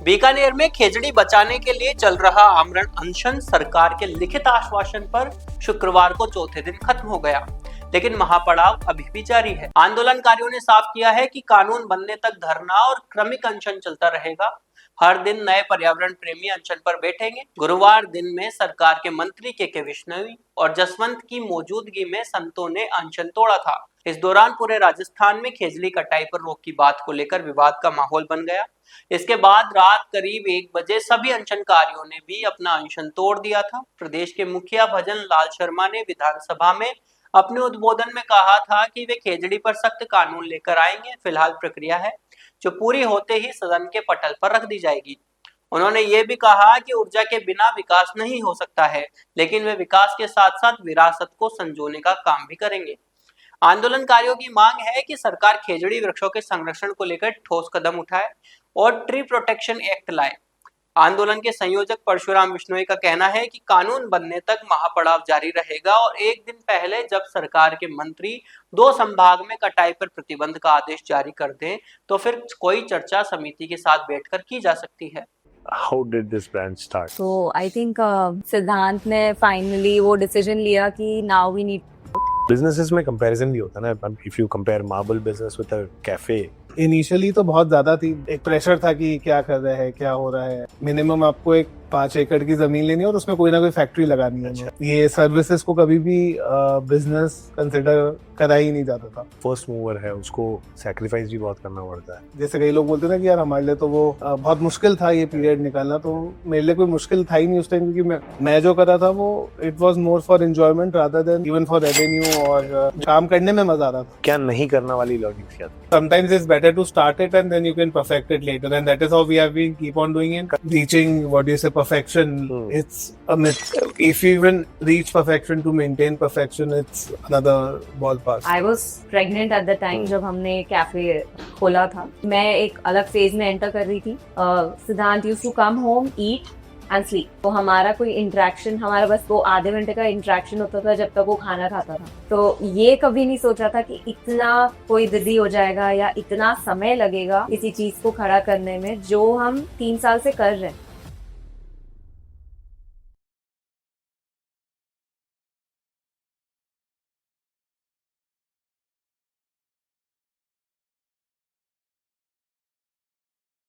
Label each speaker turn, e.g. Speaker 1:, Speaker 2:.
Speaker 1: बीकानेर में खेजड़ी बचाने के लिए चल रहा आमरण अनशन सरकार के लिखित आश्वासन पर शुक्रवार को चौथे दिन खत्म हो गया, लेकिन महापड़ाव अभी भी जारी है। आंदोलनकारियों ने साफ किया है कि कानून बनने तक धरना और क्रमिक अनशन चलता रहेगा। हर दिन नए पर्यावरण प्रेमी अनशन पर बैठेंगे। गुरुवार दिन में सरकार के मंत्री के विश्नोई और जसवंत की मौजूदगी में संतों ने अनशन तोड़ा था। इस दौरान पूरे राजस्थान में खेजड़ी कटाई पर रोक की बात को लेकर विवाद का माहौल बन गया। इसके बाद रात करीब 1 बजे सभी अनशनकारियों ने भी अपना अनशन तोड़ दिया था। प्रदेश के मुखिया भजन लाल शर्मा ने विधानसभा में अपने उद्बोधन में कहा था कि वे खेजड़ी पर सख्त कानून लेकर आएंगे। फिलहाल प्रक्रिया है जो पूरी होते ही सदन के पटल पर रख दी जाएगी। उन्होंने ये भी कहा कि ऊर्जा के बिना विकास नहीं हो सकता है, लेकिन वे विकास के साथ साथ विरासत को संजोने का काम भी करेंगे। आंदोलनकारियों की मांग है कि सरकार खेजड़ी वृक्षों के संरक्षण को लेकर ठोस कदम उठाए और ट्री प्रोटेक्शन एक्ट लाए। आंदोलन के संयोजक परशुराम बिश्नोई का कहना है कि कानून बनने तक महापड़ाव जारी रहेगा और एक दिन पहले जब सरकार के मंत्री 2 संभाग में कटाई पर प्रतिबंध का आदेश जारी कर दें तो फिर कोई चर्चा समिति के साथ बैठकर की जा सकती है।
Speaker 2: How did this brand start?
Speaker 3: So I think सिद्धांत ने फाइनली वो डिसीजन लिया कि now we need
Speaker 2: बिजनेसेस में कंपैरिजन भी होता है ना। If you compare marble business with a cafe,
Speaker 4: initially तो बहुत ज्यादा थी, एक प्रेशर था कि क्या कर रहे हैं, क्या हो रहा है। मिनिमम आपको एक 5 एकड़ की जमीन लेनी है और उसमें कोई ना कोई फैक्ट्री लगानी है।
Speaker 2: अच्छा।
Speaker 4: ये सर्विसेज को कभी भी बिजनेस कंसिडर करा ही नहीं जाता था।
Speaker 2: फर्स्ट मूवर है, उसको सैक्रिफाइस भी बहुत करना पड़ता है।
Speaker 4: जैसे कई लोग बोलते हैं ना कि यार हमारे लिए तो वो बहुत मुश्किल था ये पीरियड निकालना, तो मेरे लिए कोई मुश्किल था ही नहीं उस टाइम, क्योंकि मैं जो कर रहा था वो it was more for enjoyment rather than even for revenue, और काम करने में मजा आ रहा था।
Speaker 2: क्या नहीं करना वाली लॉजिक क्या थी?
Speaker 4: Sometimes it's better to start it and then you can perfect it later, and that is how we have been keep on doing it. Reaching what do you say perfection, it's a myth. If you even reach perfection, to maintain perfection, it's another ballpark.
Speaker 3: I was pregnant at the time जब हमने cafe खोला था। मैं एक अलग phase में enter कर रही थी। सिद्धांत used to come home, eat and sleep. तो हमारा कोई इंटरेक्शन, हमारा बस वो आधे घंटे का इंटरेक्शन होता था जब तक वो खाना खाता था। तो ये कभी नहीं सोचा था कि इतना कोई जिद्दी हो जाएगा या इतना समय लगेगा किसी चीज को खड़ा करने में जो हम 3 साल से कर रहे हैं।